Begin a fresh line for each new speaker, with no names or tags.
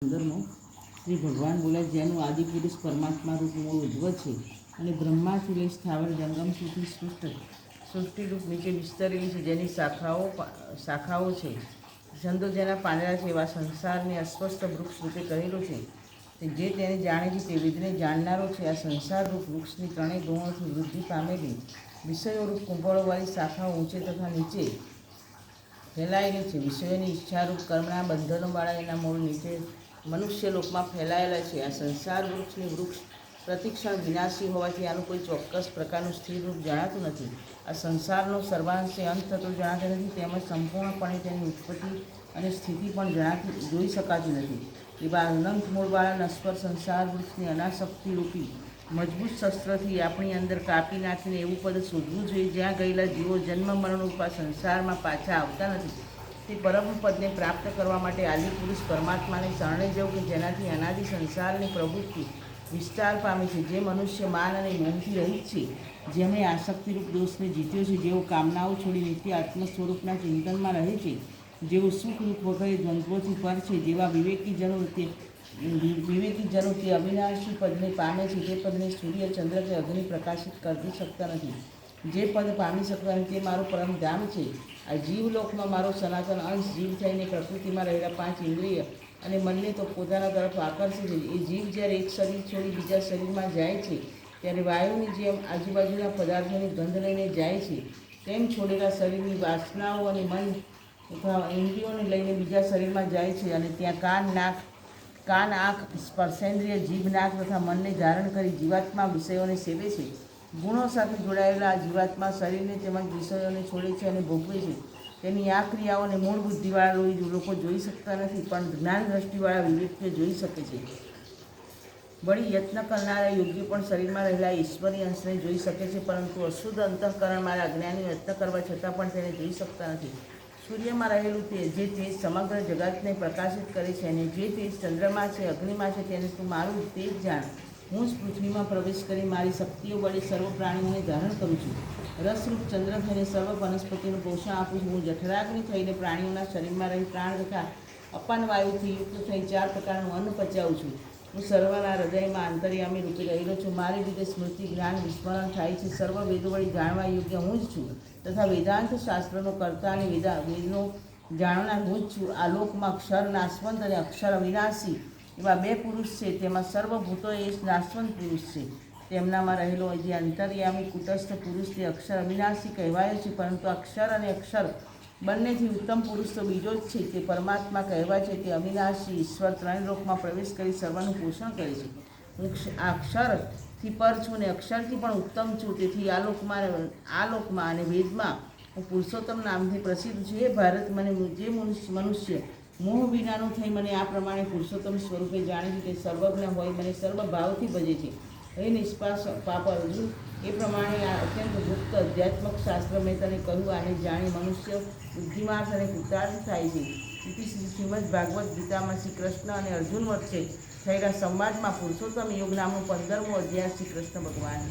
અંદરનો શ્રી ભગવાન બોલે જેનું આદિપુરુષ પરમાત્મા રૂપ મૂળ ઉદ્ભવ છે અને બ્રહ્માથી લઈ સ્થાવર જંગમ સુધી સૃષ્ટિરૂપ નીચે વિસ્તરેલી છે, જેની શાખાઓ છે, છંદો જેના પાંદડા છે, એવા સંસારને અસ્વસ્થ વૃક્ષ રૂપે કહેલું છે. જે તેને જાણે છે તે વિધને જાણનારો છે. આ સંસાર રૂપ વૃક્ષની ત્રણેય ગુણોથી વૃદ્ધિ પામેલી વિષયોરૂપ કુંભળોવાળી શાખાઓ ઊંચે તથા નીચે ફેલાયેલી છે. વિષયોની ઈચ્છારૂપ કર્મના બંધનોવાળા એના મૂળ નીચે મનુષ્ય લોકમાં ફેલાયેલા છે. આ સંસાર વૃક્ષ પ્રતિક્ષણ વિનાશી હોવાથી આનું કોઈ ચોક્કસ પ્રકારનું સ્થિર રૂપ જણાતું નથી. આ સંસારનો સર્વાંશે અંત થતો જણાતો નથી, તેમજ સંપૂર્ણપણે તેની ઉત્પત્તિ અને સ્થિતિ પણ જોઈ શકાતી નથી. એવા અનંત મૂળવાળા નશ્વર સંસાર વૃક્ષની અનાસક્તિરૂપી મજબૂત શસ્ત્રથી આપણી અંદર કાપી નાખીને એવું પદ શોધવું જોઈએ જ્યાં ગયેલા જીવો જન્મ મરણરૂપ આ સંસારમાં પાછા આવતા નથી. તે પરમ પદને પ્રાપ્ત કરવા માટે આદિપુરુષ પરમાત્માને શરણે જવું કે જેનાથી અનાદિ સંસારની પ્રવૃત્તિ વિસ્તાર પામે છે. જે મનુષ્ય માન અને મોહથી રહિત છે, જેમણે આસક્તિરૂપ દોષને જીત્યો છે, જેઓ કામનાઓ છોડી નિત્ય આત્મ સ્વરૂપના ચિંતનમાં રહે છે, જેઓ સુખરૂપ વગેરે દ્વંદ્વોથી પર છે, જેવા વિવેકીજનો તે અવિનાશી પદને પામે છે. તે પદને સૂર્ય, ચંદ્ર કે અગ્નિ પ્રકાશિત કરી શકતા નથી. જે પદ પામી શકતા નથી તે મારું પરમ ધામ છે. આ જીવલોકમાં મારો સનાતન અંશ જીવ થઈને પ્રકૃતિમાં રહેલા 5 ઇન્દ્રિય અને મનને તો પોતાના તરફ આકર્ષે છે. એ જીવ જ્યારે એક શરીર છોડી બીજા શરીરમાં જાય છે, ત્યારે વાયુની જેમ આજુબાજુના પદાર્થોની ગંધ લઈને જાય છે, તેમ છોડેલા શરીરની વાસનાઓ અને મન તથા ઇન્દ્રિયોને લઈને બીજા શરીરમાં જાય છે અને ત્યાં કાન, આંખ, સ્પર્શેન્દ્રિય, જીભ, નાક તથા મનને ધારણ કરી જીવાત્મા વિષયોને સેવે છે. ગુણો સાથે જોડાયેલા આ જીવાત્મા શરીરને તેમજ વિષયોને છોડે છે અને ભોગવે છે. તેની આ ક્રિયાઓને મૂળ બુદ્ધિવાળા લોકો જોઈ શકતા નથી, પણ જ્ઞાન દ્રષ્ટિવાળા વિવેકીઓ જોઈ શકે છે. વળી યત્ન કરનારા યોગીઓ પણ શરીરમાં રહેલા ઈશ્વરી અંશને જોઈ શકે છે, પરંતુ અશુદ્ધ અંતઃકરણવાળા અજ્ઞાનીઓ યત્ન કરવા છતાં પણ તેને જોઈ શકતા નથી. સૂર્યમાં રહેલું જે તેજ સમગ્ર જગતને પ્રકાશિત કરે છે અને જે તેજ ચંદ્રમાં છે, અગ્નિમાં છે, તેને તું મારું તેજ જાણ. હું જ પૃથ્વીમાં પ્રવેશ કરી મારી શક્તિઓ વડે સર્વ પ્રાણીઓને ધારણ કરું છું. રસરૂપ ચંદ્ર થઈને સર્વ વનસ્પતિનું પોષણ આપું છું. હું જઠરાગ્નિ થઈને પ્રાણીઓના શરીરમાં રહી પ્રાણ તથા અપાન વાયુથી યુક્ત થઈ 4 પ્રકારનું અન્ન પચાવું છું. હું સર્વના હૃદયમાં અંતર્યામી રૂપે રહેલો છું. મારી રીતે સ્મૃતિ, જ્ઞાન, વિસ્મરણ થાય છે. સર્વ વેદો વળી જાણવા યોગ્ય હું જ છું તથા વેદાંત શાસ્ત્રનો કર્તા અને વેદનો જાણનાર હું જ છું. આ લોકમાં અક્ષર નાશવંત અને અક્ષર અવિનાશી એવા 2 પુરુષ છે. તેમાં સર્વભૂતો એ નાશવંત પુરુષ છે. તેમનામાં રહેલો જે અંતર્યામી કુટસ્થ પુરુષ તે અક્ષર અવિનાશી કહેવાયો છે, પરંતુ અક્ષર અને અક્ષર બંનેથી ઉત્તમ પુરુષ તો બીજો જ છે, તે પરમાત્મા કહેવાય છે. તે અવિનાશી ઈશ્વર 3 લોકમાં પ્રવેશ કરી સર્વનું પોષણ કરે છે. હું આ અક્ષરથી પર છું અને અક્ષરથી પણ ઉત્તમ છું. તેથી આ લોકમાં અને વેદમાં હું પુરુષોત્તમ નામથી પ્રસિદ્ધ છું. હે ભારત, મને જે મનુષ્ય મોહ વિનાનું થઈ મને આ પ્રમાણે પુરુષોત્તમ સ્વરૂપે જાણે છે, તે સર્વજ્ઞ હોય મને સર્વ ભાવથી ભજે છે. હે નિષ્પાપ અર્જુન, એ પ્રમાણે આ અત્યંત ગુપ્ત અધ્યાત્મક શાસ્ત્ર મેં તને કહ્યું. આને જાણી મનુષ્ય બુદ્ધિમાર્થ અને કૃતાર્થ થાય છે. શ્રીમદ ભાગવદ્ ગીતામાં શ્રી કૃષ્ણ અને અર્જુન વચ્ચે થયેલા સંવાદમાં પુરુષોત્તમ યોગ નામનો 15મો અધ્યાય શ્રી કૃષ્ણ ભગવાન